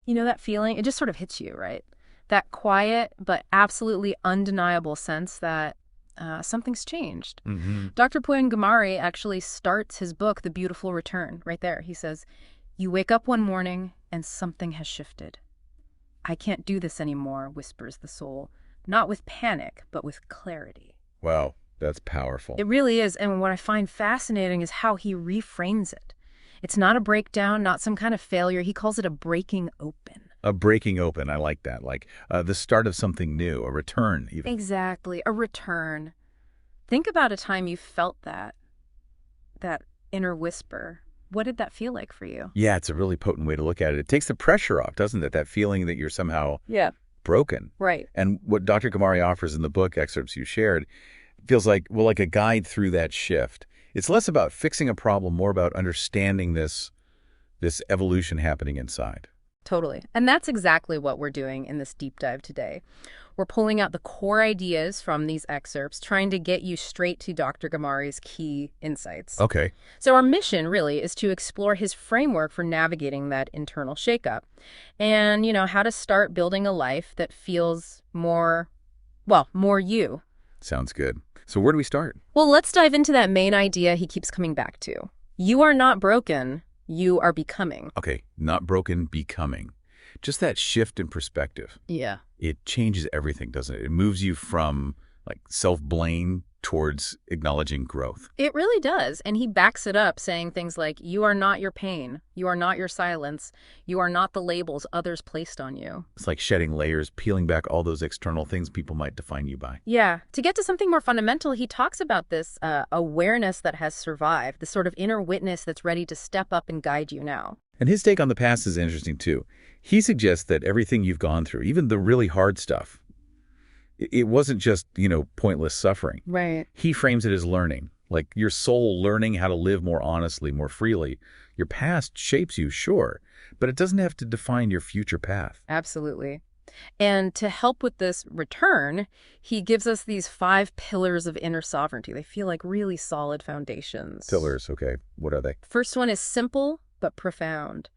You know that feeling? It just sort of hits you, right? That quiet but absolutely undeniable sense that something's changed. Mm-hmm. Dr. Poyangamari actually starts his book, The Beautiful Return, right there. He says, "You wake up one morning and something has shifted. I can't do this anymore," whispers the soul, not with panic, but with clarity. Wow, that's powerful. It really is. And what I find fascinating is how he reframes it. It's not a breakdown, not some kind of failure. He calls it a breaking open. A breaking open, I like that. Like the start of something new, a return even. Exactly, a return. Think about a time you felt that inner whisper. What did that feel like for you? Yeah, it's a really potent way to look at it. It takes the pressure off, doesn't it? That feeling that you're somehow broken. Right. And what Dr. Gamari offers in the book excerpts you shared feels like, well, like a guide through that shift. It's less about fixing a problem, more about understanding this evolution happening inside. Totally. And that's exactly what we're doing in this deep dive today. We're pulling out the core ideas from these excerpts, trying to get you straight to Dr. Gamari's key insights. Okay. So our mission really is to explore his framework for navigating that internal shakeup and, how to start building a life that feels more you. Sounds good. So where do we start? Well, let's dive into that main idea he keeps coming back to. You are not broken. You are becoming. Okay, not broken, becoming. Just that shift in perspective. Yeah. It changes everything, doesn't it? It moves you from like self-blame towards acknowledging growth. It really does. And he backs it up saying things like, you are not your pain. You are not your silence. You are not the labels others placed on you. It's like shedding layers, peeling back all those external things people might define you by. Yeah. To get to something more fundamental, he talks about this awareness that has survived, this sort of inner witness that's ready to step up and guide you now. And his take on the past is interesting, too. He suggests that everything you've gone through, even the really hard stuff, it wasn't just, pointless suffering. Right. He frames it as learning, like your soul learning how to live more honestly, more freely. Your past shapes you, sure, but it doesn't have to define your future path. Absolutely. And to help with this return, he gives us these 5 pillars of inner sovereignty. They feel like really solid foundations. Pillars, okay. What are they? First one is simple but profound.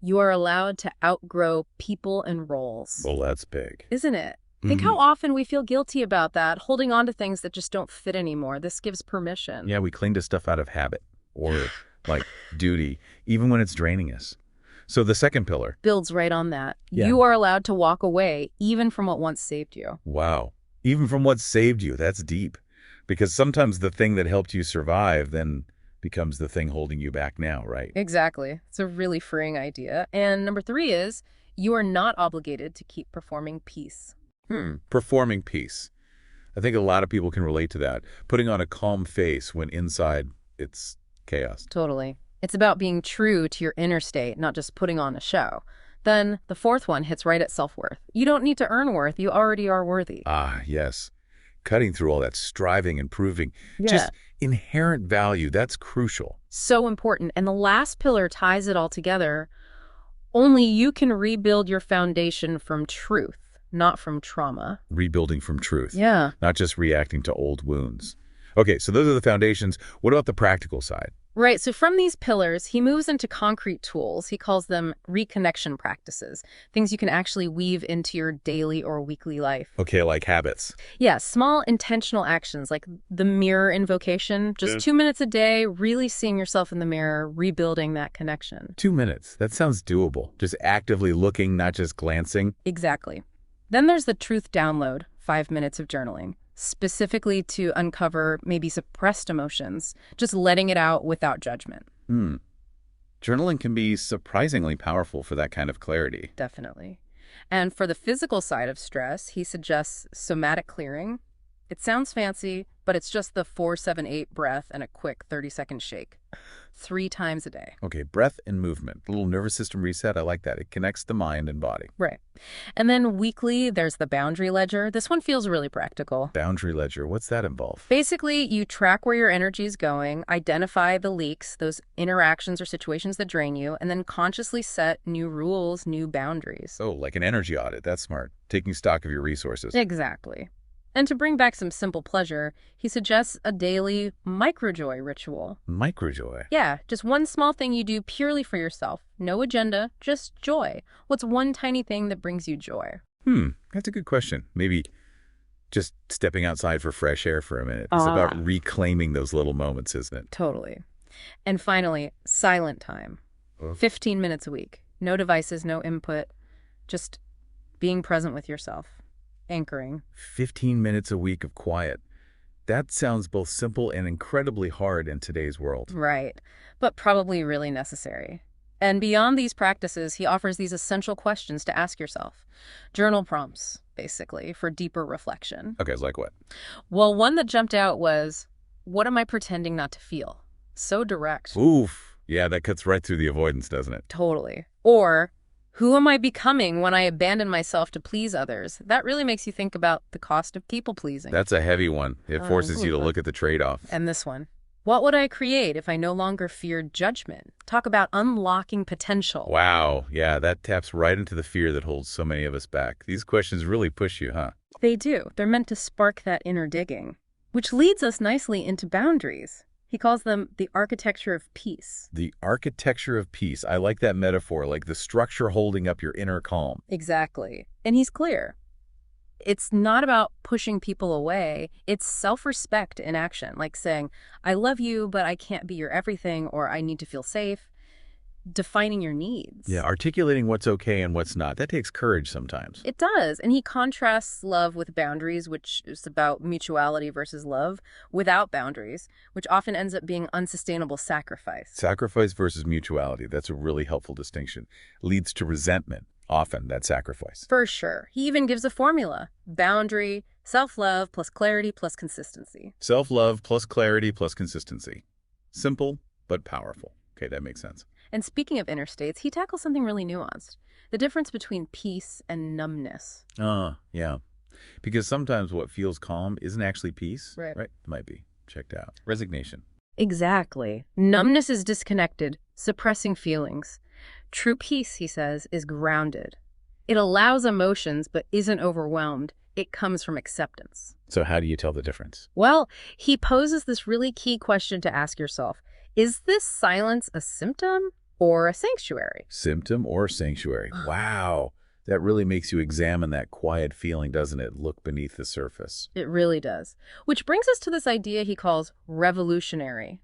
You are allowed to outgrow people and roles. Well, that's big. Isn't it? Think how often we feel guilty about that, holding on to things that just don't fit anymore. This gives permission. Yeah, we cling to stuff out of habit or like duty, even when it's draining us. So the second pillar builds right on that. Yeah. You are allowed to walk away, even from what once saved you. Wow. Even from what saved you. That's deep. Because sometimes the thing that helped you survive then becomes the thing holding you back now, right? Exactly. It's a really freeing idea. And number 3 is you are not obligated to keep performing peace. Performing peace. I think a lot of people can relate to that. Putting on a calm face when inside it's chaos. Totally. It's about being true to your inner state, not just putting on a show. Then the 4th one hits right at self-worth. You don't need to earn worth. You already are worthy. Ah, yes. Cutting through all that striving and proving. Just inherent value. That's crucial. So important. And the last pillar ties it all together. Only you can rebuild your foundation from truth, not from trauma. Rebuilding from truth. Yeah. Not just reacting to old wounds. Okay, so those are the foundations. What about the practical side? Right. So from these pillars, he moves into concrete tools. He calls them reconnection practices, things you can actually weave into your daily or weekly life. Okay, like habits. Yeah, small intentional actions like the mirror invocation, just 2 minutes a day, really seeing yourself in the mirror, rebuilding that connection. 2 minutes. That sounds doable. Just actively looking, not just glancing. Exactly. Then there's the truth download, 5 minutes of journaling, specifically to uncover maybe suppressed emotions, just letting it out without judgment. Journaling can be surprisingly powerful for that kind of clarity. Definitely. And for the physical side of stress, he suggests somatic clearing. It sounds fancy, but it's just the 4-7-8 breath and a quick 30-second shake 3 times a day. Okay, breath and movement. A little nervous system reset. I like that. It connects the mind and body. Right. And then weekly, there's the boundary ledger. This one feels really practical. Boundary ledger. What's that involve? Basically, you track where your energy is going, identify the leaks, those interactions or situations that drain you, and then consciously set new rules, new boundaries. Oh, like an energy audit. That's smart. Taking stock of your resources. Exactly. And to bring back some simple pleasure, he suggests a daily microjoy ritual. Microjoy. Yeah, just one small thing you do purely for yourself. No agenda, just joy. What's one tiny thing that brings you joy? That's a good question. Maybe just stepping outside for fresh air for a minute. It's about reclaiming those little moments, isn't it? Totally. And finally, silent time. 15 minutes a week. No devices, no input. Just being present with yourself. Anchoring. 15 minutes a week of quiet. That sounds both simple and incredibly hard in today's world. Right. But probably really necessary. And beyond these practices, he offers these essential questions to ask yourself. Journal prompts, basically, for deeper reflection. Okay, like what? Well, one that jumped out was, what am I pretending not to feel? So direct. Oof. Yeah, that cuts right through the avoidance, doesn't it? Totally. Or, who am I becoming when I abandon myself to please others? That really makes you think about the cost of people-pleasing. That's a heavy one. It forces you to look at the trade-off. And this one. What would I create if I no longer feared judgment? Talk about unlocking potential. Wow. Yeah, that taps right into the fear that holds so many of us back. These questions really push you, huh? They do. They're meant to spark that inner digging, which leads us nicely into boundaries. He calls them the architecture of peace. The architecture of peace. I like that metaphor, like the structure holding up your inner calm. Exactly. And he's clear. It's not about pushing people away. It's self-respect in action, like saying, I love you, but I can't be your everything, or I need to feel safe. Defining your needs. Yeah, articulating what's okay and what's not. That takes courage sometimes. It does. And he contrasts love with boundaries, which is about mutuality versus love without boundaries, which often ends up being unsustainable sacrifice. Sacrifice versus mutuality. That's a really helpful distinction. Leads to resentment, often, that sacrifice. For sure. He even gives a formula. Boundary, self-love plus clarity plus consistency. Self-love plus clarity plus consistency. Simple, but powerful. Okay, that makes sense. And speaking of inner states, he tackles something really nuanced. The difference between peace and numbness. Yeah. Because sometimes what feels calm isn't actually peace. Right. It might be. Checked out. Resignation. Exactly. Numbness is disconnected, suppressing feelings. True peace, he says, is grounded. It allows emotions but isn't overwhelmed. It comes from acceptance. So how do you tell the difference? Well, he poses this really key question to ask yourself. Is this silence a symptom or a sanctuary? Symptom or sanctuary. Wow. That really makes you examine that quiet feeling, doesn't it? Look beneath the surface. It really does. Which brings us to this idea he calls revolutionary.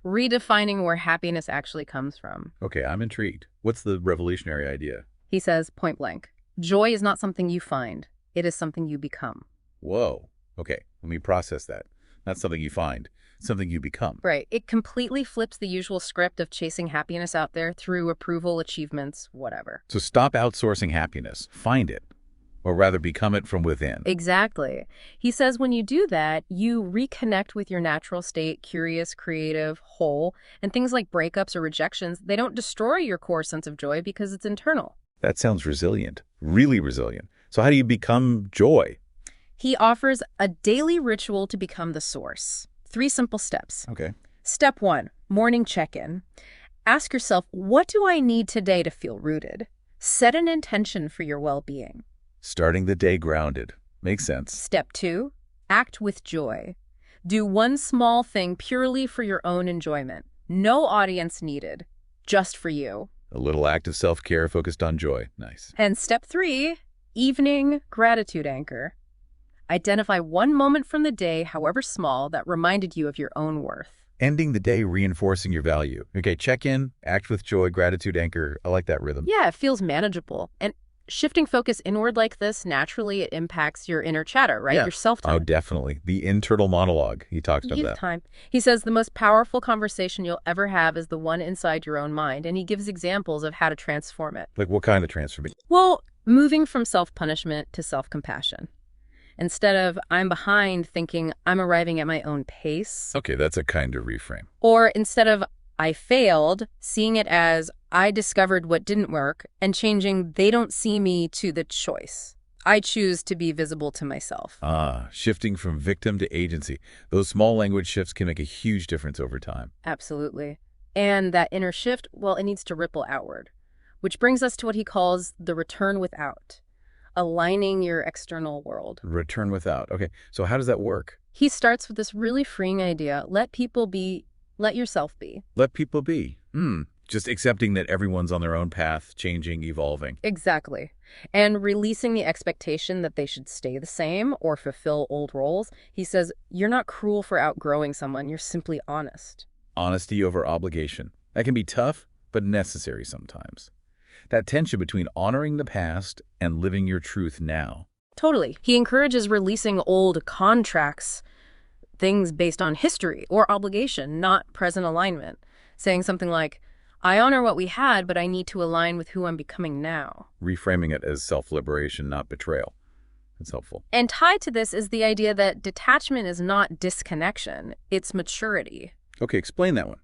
Redefining where happiness actually comes from. Okay, I'm intrigued. What's the revolutionary idea? He says, point blank, joy is not something you find. It is something you become. Whoa. Okay, let me process that. Not something you find, something you become. Right. It completely flips the usual script of chasing happiness out there through approval, achievements, whatever. So stop outsourcing happiness. Find it. Or rather, become it from within. Exactly. He says when you do that, you reconnect with your natural state, curious, creative, whole, and things like breakups or rejections, they don't destroy your core sense of joy because it's internal. That sounds resilient. Really resilient. So how do you become joy? He offers a daily ritual to become the source. 3 simple steps. Okay. Step 1, morning check-in. Ask yourself, what do I need today to feel rooted? Set an intention for your well-being. Starting the day grounded. Makes sense. Step 2, act with joy. Do one small thing purely for your own enjoyment. No audience needed, just for you. A little act of self-care focused on joy. Nice. And step 3, evening gratitude anchor. Identify one moment from the day, however small, that reminded you of your own worth. Ending the day reinforcing your value. Okay, check in, act with joy, gratitude anchor. I like that rhythm. Yeah, it feels manageable. And shifting focus inward like this, naturally it impacts your inner chatter, right? Yeah. Your self-time. Oh, definitely. The internal monologue. He talks about that. Time. He says the most powerful conversation you'll ever have is the one inside your own mind, and he gives examples of how to transform it. Like what kind of transformation? Well, moving from self-punishment to self-compassion. Instead of I'm behind, thinking I'm arriving at my own pace. Okay, that's a kind of reframe. Or instead of I failed, seeing it as I discovered what didn't work and changing they don't see me to the choice. I choose to be visible to myself. Shifting from victim to agency. Those small language shifts can make a huge difference over time. Absolutely. And that inner shift, well, it needs to ripple outward, which brings us to what he calls the return without. aligning your external world. Return without. Okay, so how does that work? He starts with this really freeing idea: let people be, let yourself be. Let people be. Just accepting that everyone's on their own path, changing, evolving. Exactly. And releasing the expectation that they should stay the same or fulfill old roles. He says, you're not cruel for outgrowing someone, you're simply honest. Honesty over obligation. That can be tough, but necessary sometimes. That tension between honoring the past and living your truth now. Totally. He encourages releasing old contracts, things based on history or obligation, not present alignment. Saying something like, I honor what we had, but I need to align with who I'm becoming now. Reframing it as self-liberation, not betrayal. That's helpful. And tied to this is the idea that detachment is not disconnection, it's maturity. Okay, explain that one.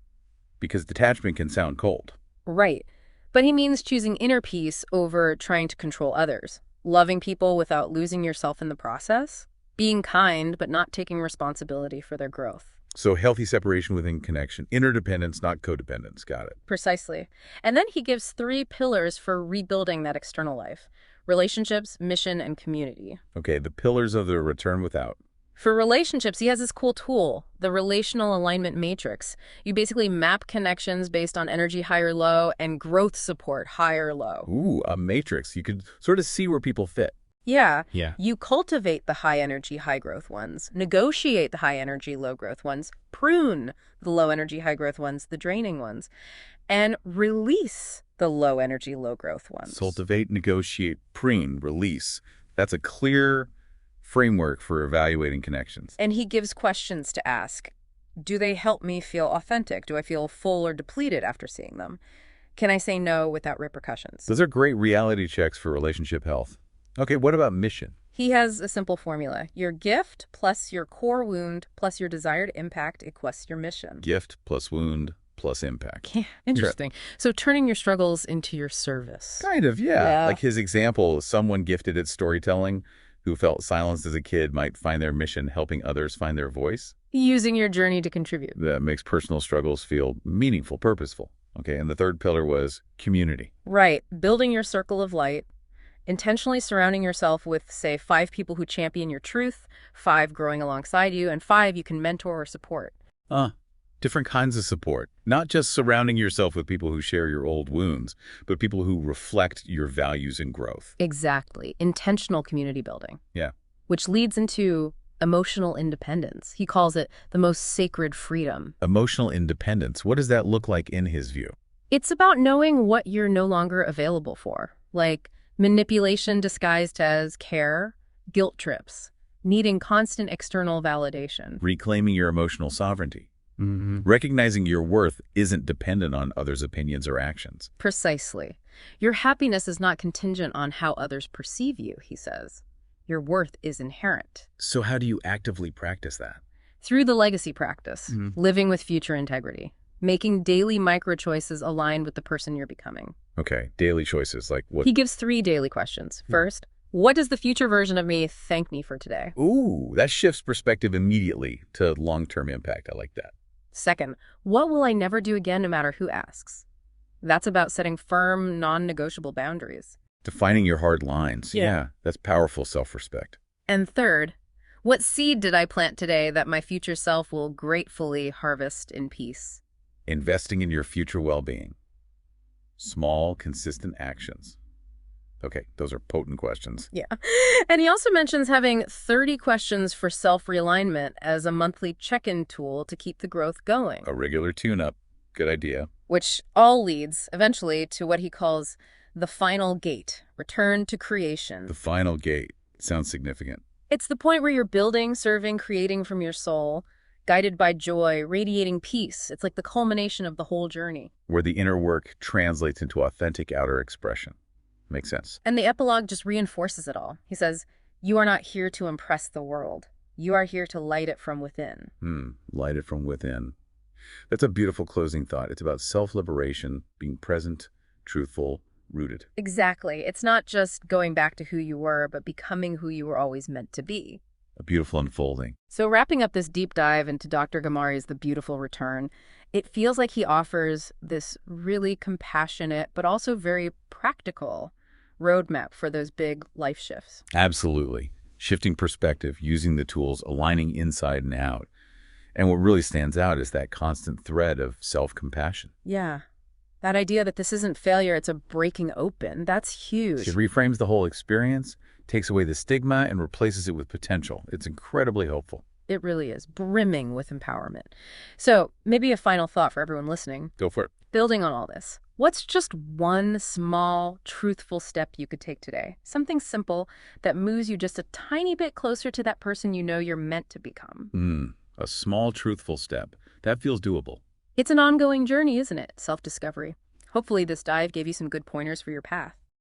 Because detachment can sound cold. Right. But he means choosing inner peace over trying to control others. Loving people without losing yourself in the process. Being kind, but not taking responsibility for their growth. So healthy separation within connection. Interdependence, not codependence. Got it. Precisely. And then he gives 3 pillars for rebuilding that external life: relationships, mission, and community. Okay, the pillars of the return without. For relationships, he has this cool tool, the relational alignment matrix. You basically map connections based on energy high or low and growth support high or low. Ooh, a matrix. You could sort of see where people fit. Yeah. Yeah. You cultivate the high energy, high growth ones, negotiate the high energy, low growth ones, prune the low energy, high growth ones, the draining ones, and release the low energy, low growth ones. Cultivate, negotiate, prune, release. That's a clear framework for evaluating connections. And he gives questions to ask. Do they help me feel authentic? Do I feel full or depleted after seeing them? Can I say no without repercussions? Those are great reality checks for relationship health. Okay, what about mission? He has a simple formula. Your gift plus your core wound plus your desired impact equals your mission. Gift plus wound plus impact. Yeah, interesting. So turning your struggles into your service. Kind of, yeah. Like his example, someone gifted at storytelling who felt silenced as a kid might find their mission helping others find their voice. Using your journey to contribute. That makes personal struggles feel meaningful, purposeful. Okay, and the third pillar was community. Right. Building your circle of light. Intentionally surrounding yourself with, say, 5 people who champion your truth, 5 growing alongside you, and 5 you can mentor or support. Different kinds of support. Not just surrounding yourself with people who share your old wounds, but people who reflect your values and growth. Exactly. Intentional community building. Yeah. Which leads into emotional independence. He calls it the most sacred freedom. Emotional independence. What does that look like in his view? It's about knowing what you're no longer available for, like manipulation disguised as care, guilt trips, needing constant external validation. Reclaiming your emotional sovereignty. Recognizing your worth isn't dependent on others' opinions or actions. Precisely. Your happiness is not contingent on how others perceive you, he says. Your worth is inherent. So how do you actively practice that? Through the legacy practice, living with future integrity, making daily micro-choices aligned with the person you're becoming. Okay, daily choices, like what? He gives 3 daily questions. First, what does the future version of me thank me for today? Ooh, that shifts perspective immediately to long-term impact. I like that. Second, what will I never do again no matter who asks? That's about setting firm, non-negotiable boundaries. Defining your hard lines. Yeah, that's powerful self-respect. And third, what seed did I plant today that my future self will gratefully harvest in peace? Investing in your future well-being. Small, consistent actions. Okay, those are potent questions. Yeah. And he also mentions having 30 questions for self-realignment as a monthly check-in tool to keep the growth going. A regular tune-up. Good idea. Which all leads, eventually, to what he calls the final gate, return to creation. The final gate. Sounds significant. It's the point where you're building, serving, creating from your soul, guided by joy, radiating peace. It's like the culmination of the whole journey. Where the inner work translates into authentic outer expression. Makes sense. And the epilogue just reinforces it all. He says, you are not here to impress the world. You are here to light it from within. Light it from within. That's a beautiful closing thought. It's about self-liberation, being present, truthful, rooted. Exactly. It's not just going back to who you were, but becoming who you were always meant to be. A beautiful unfolding. So wrapping up this deep dive into Dr. Gamari's The Beautiful Return, it feels like he offers this really compassionate, but also very practical roadmap for those big life shifts. Absolutely. Shifting perspective, using the tools, aligning inside and out. And what really stands out is that constant thread of self-compassion. Yeah. That idea that this isn't failure, it's a breaking open, that's huge. It reframes the whole experience, takes away the stigma, and replaces it with potential. It's incredibly hopeful. It really is, brimming with empowerment. So, maybe a final thought for everyone listening. Go for it. Building on all this, what's just one small, truthful step you could take today? Something simple that moves you just a tiny bit closer to that person you know you're meant to become. A small, truthful step. That feels doable. It's an ongoing journey, isn't it? Self-discovery. Hopefully this dive gave you some good pointers for your path.